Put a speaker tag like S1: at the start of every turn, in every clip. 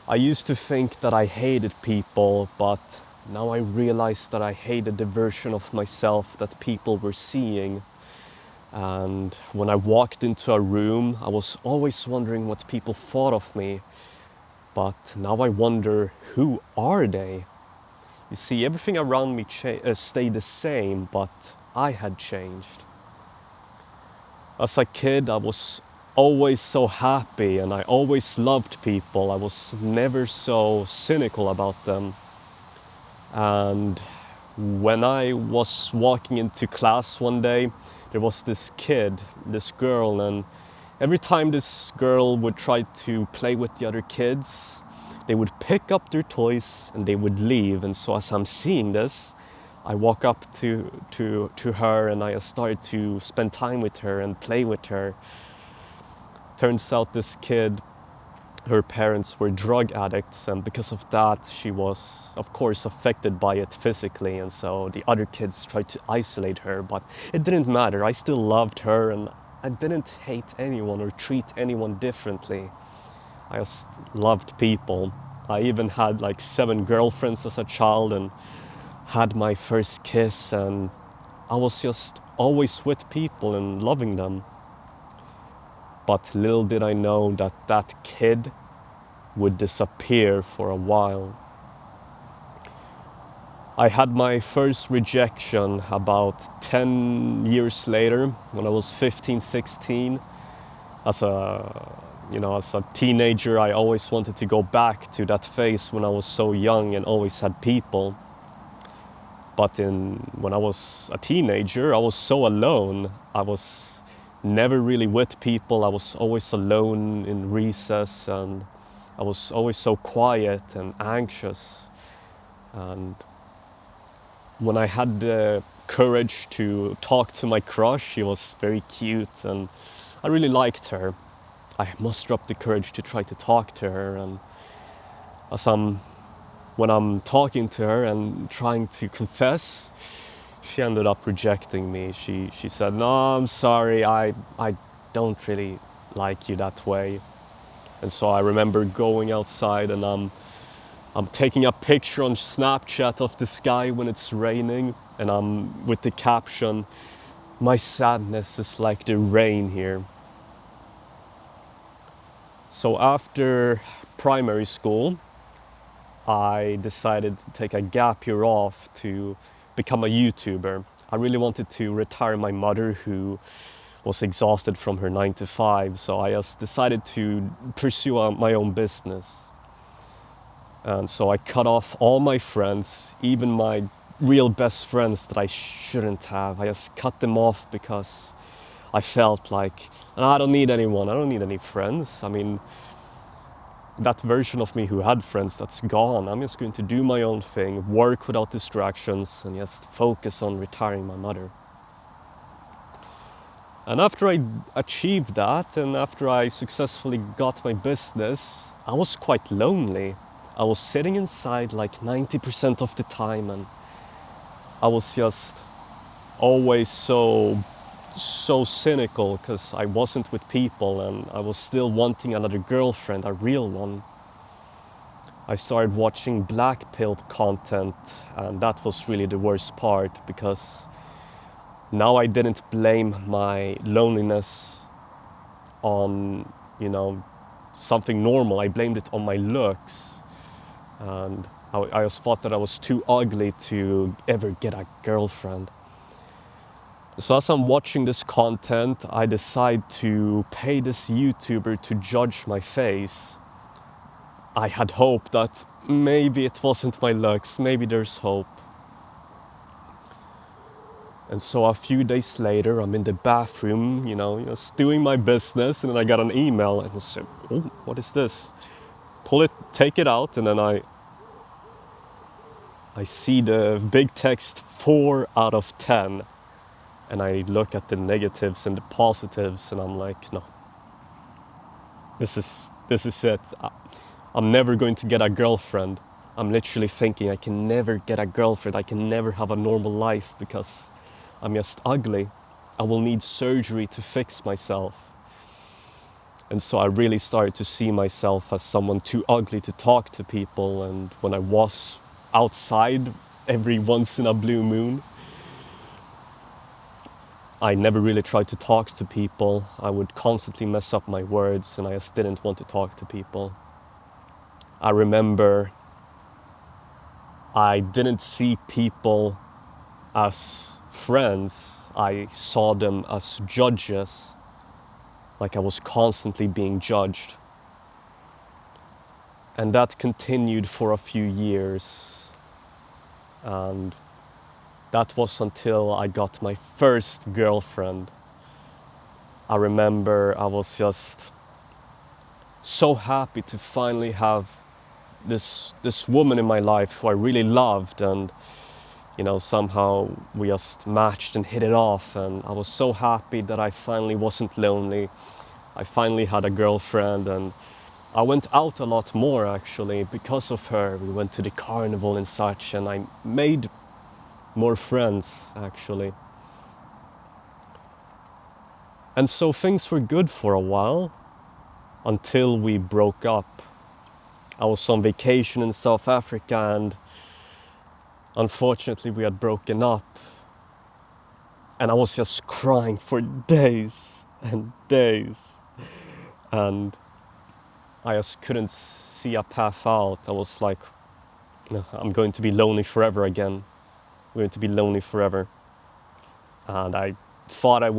S1: I used to think that I hated people, but now I realize that I hated the version of myself that people were seeing. And when I walked into a room, I was always wondering what people thought of me. But now I wonder, who are they? You see, everything around me stayed the same, but I had changed. As a kid, I was always so happy and I always loved people. I was never so cynical about them. And when I was walking into class one day, there was this kid, this girl, and every time this girl would try to play with the other kids, they would pick up their toys and they would leave. And so as I'm seeing this, I walk up to her and I started to spend time with her and play with her. Turns out this kid, her parents were drug addicts, and because of that she was of course affected by it physically, and so the other kids tried to isolate her, but it didn't matter. I still loved her and I didn't hate anyone or treat anyone differently. I just loved people. I even had like 7 girlfriends as a child and had my first kiss, and I was just always with people and loving them. But little did I know that that kid would disappear for a while. I had my first rejection about 10 years later when I was 15, 16. As a teenager, I always wanted to go back to that phase when I was so young and always had people. But when I was a teenager, I was so alone. I was never really with people. I was always alone in recess, and I was always so quiet and anxious. And when I had the courage to talk to my crush, she was very cute and I really liked her. I mustered up the courage to try to talk to her, and when I'm talking to her and trying to confess, she ended up rejecting me. She said, "No, I'm sorry, I don't really like you that way." And so I remember going outside and I'm taking a picture on Snapchat of the sky when it's raining, and I'm with the caption, "My sadness is like the rain here." So after primary school, I decided to take a gap year off to become a YouTuber. I really wanted to retire my mother, who was exhausted from her 9 to 5, so I just decided to pursue my own business. And so I cut off all my friends, even my real best friends that I shouldn't have. I just cut them off because I felt like, I don't need anyone, I don't need any friends. I mean, that version of me who had friends, that's gone. I'm just going to do my own thing, work without distractions, and just focus on retiring my mother. And after I achieved that, and after I successfully got my business, I was quite lonely. I was sitting inside like 90% of the time, and I was just always so cynical because I wasn't with people and I was still wanting another girlfriend, a real one. I started watching black pill content, and that was really the worst part, because now I didn't blame my loneliness on, something normal. I blamed it on my looks, and I just thought that I was too ugly to ever get a girlfriend. So as I'm watching this content, I decide to pay this YouTuber to judge my face. I had hope that maybe it wasn't my looks, maybe there's hope. And so a few days later, I'm in the bathroom, just doing my business, and then I got an email and I said, "Oh, what is this?" Pull it, take it out, and then I see the big text 4 out of 10. And I look at the negatives and the positives, and I'm like, no, this is it. I'm never going to get a girlfriend. I'm literally thinking I can never get a girlfriend. I can never have a normal life because I'm just ugly. I will need surgery to fix myself. And so I really started to see myself as someone too ugly to talk to people. And when I was outside every once in a blue moon, I never really tried to talk to people. I would constantly mess up my words and I just didn't want to talk to people. I remember I didn't see people as friends. I saw them as judges, like I was constantly being judged. And that continued for a few years. And that was until I got my first girlfriend. I remember I was just so happy to finally have this woman in my life who I really loved, and somehow we just matched and hit it off, and I was so happy that I finally wasn't lonely. I finally had a girlfriend, and I went out a lot more actually because of her. We went to the carnival and such, and I made more friends actually. And so things were good for a while until we broke up. I was on vacation in South Africa and unfortunately we had broken up. And I was just crying for days and days. And I just couldn't see a path out. I was like, no, I'm going to be lonely forever again. I'm going to be lonely forever. And I thought I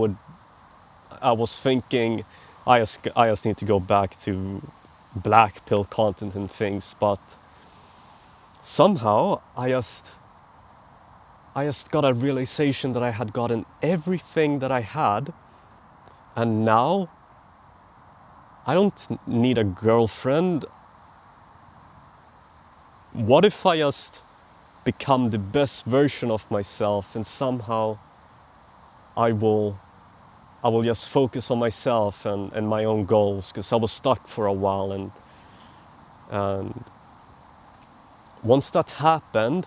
S1: was thinking, I just need to go back to black pill content and things, but somehow I just got a realization that I had gotten everything that I had, and now I don't need a girlfriend. What if I just become the best version of myself, and somehow I will just focus on myself and my own goals, because I was stuck for a while, and once that happened,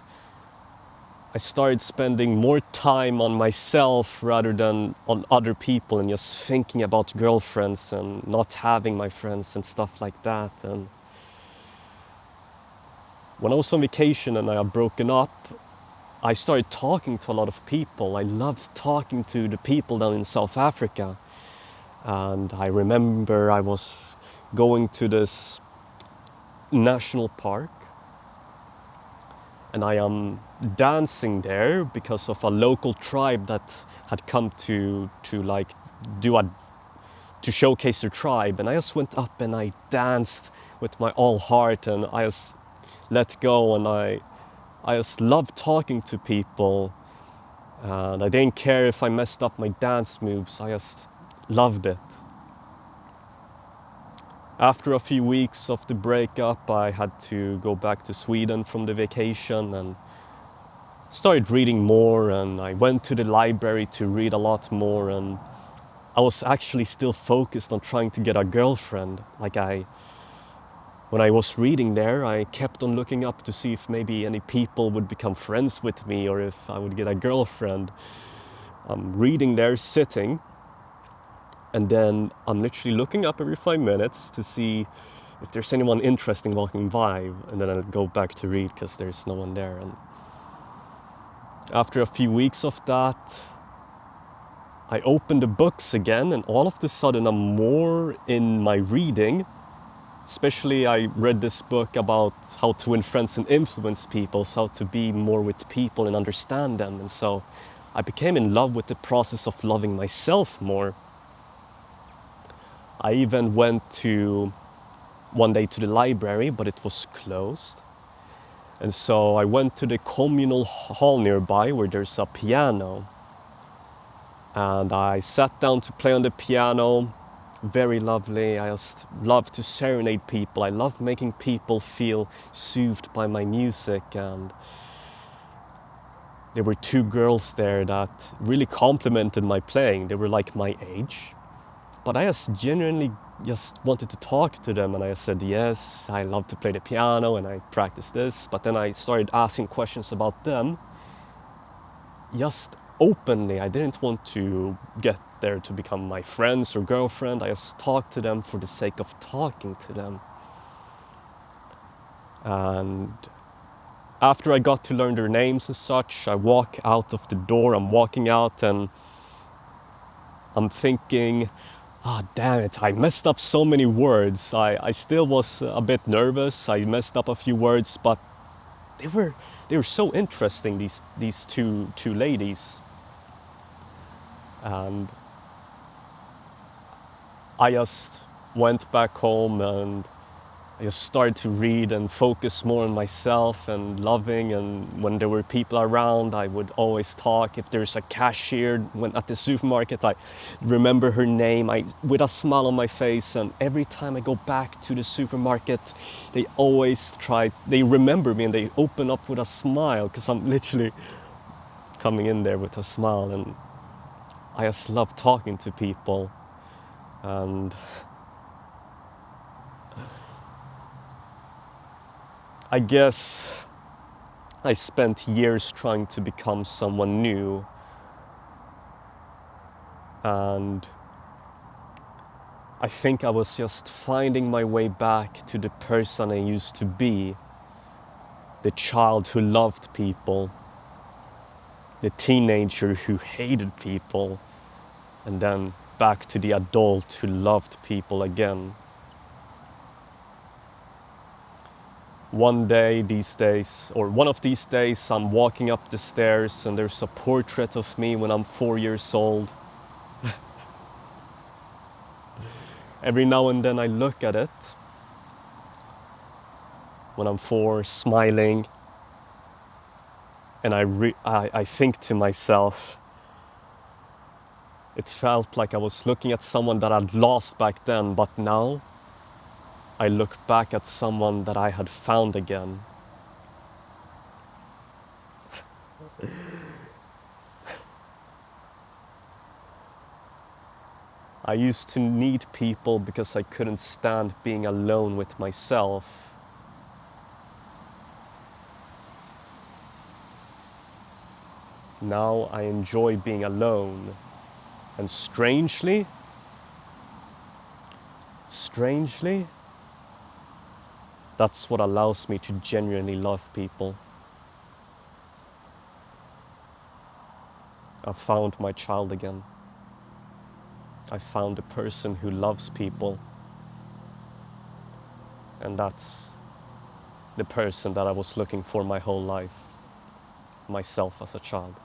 S1: I started spending more time on myself rather than on other people, and just thinking about girlfriends and not having my friends and stuff like that. And when I was on vacation and I had broken up, I started talking to a lot of people. I loved talking to the people down in South Africa. And I remember I was going to this national park, and I am dancing there because of a local tribe that had come to like to showcase their tribe. And I just went up and I danced with my all heart, and I just let go, and I just loved talking to people, and I didn't care if I messed up my dance moves. I just loved it. After a few weeks of the breakup, I had to go back to Sweden from the vacation and started reading more, and I went to the library to read a lot more, and I was actually still focused on trying to get a girlfriend. When I was reading there, I kept on looking up to see if maybe any people would become friends with me or if I would get a girlfriend. I'm reading there, sitting, and then I'm literally looking up every 5 minutes to see if there's anyone interesting walking by, and then I'll go back to read because there's no one there. And after a few weeks of that, I opened the books again, and all of a sudden I'm more in my reading. Especially I read this book about how to win friends and influence people, so how to be more with people and understand them. And so I became in love with the process of loving myself more. I even went one day to the library, but it was closed. And so I went to the communal hall nearby where there's a piano. And I sat down to play on the piano. Very lovely. I just love to serenade people. I love making people feel soothed by my music. And there were two girls there that really complimented my playing. They were like my age. But I just genuinely just wanted to talk to them, and I said, yes, I love to play the piano and I practice this. But then I started asking questions about them, just openly. I didn't want to get there to become my friends or girlfriend. I just talked to them for the sake of talking to them. And after I got to learn their names and such, I walk out of the door. I'm walking out and I'm thinking, ah, damn it, I messed up so many words. I still was a bit nervous. I messed up a few words, but they were so interesting, these two ladies. And I just went back home and I just started to read and focus more on myself and loving. And when there were people around, I would always talk. If there's a cashier when at the supermarket, I remember her name with a smile on my face. And every time I go back to the supermarket, they remember me and they open up with a smile because I'm literally coming in there with a smile. And I just love talking to people. And I guess I spent years trying to become someone new, and I think I was just finding my way back to the person I used to be, the child who loved people, the teenager who hated people, and then back to the adult who loved people again. One of these days, I'm walking up the stairs and there's a portrait of me when I'm 4 years old. Every now and then I look at it when I'm 4, smiling, and I think to myself, it felt like I was looking at someone that I'd lost back then, but now I look back at someone that I had found again. I used to need people because I couldn't stand being alone with myself. Now I enjoy being alone. And strangely, that's what allows me to genuinely love people. I found my child again. I found a person who loves people. And that's the person that I was looking for my whole life. Myself as a child.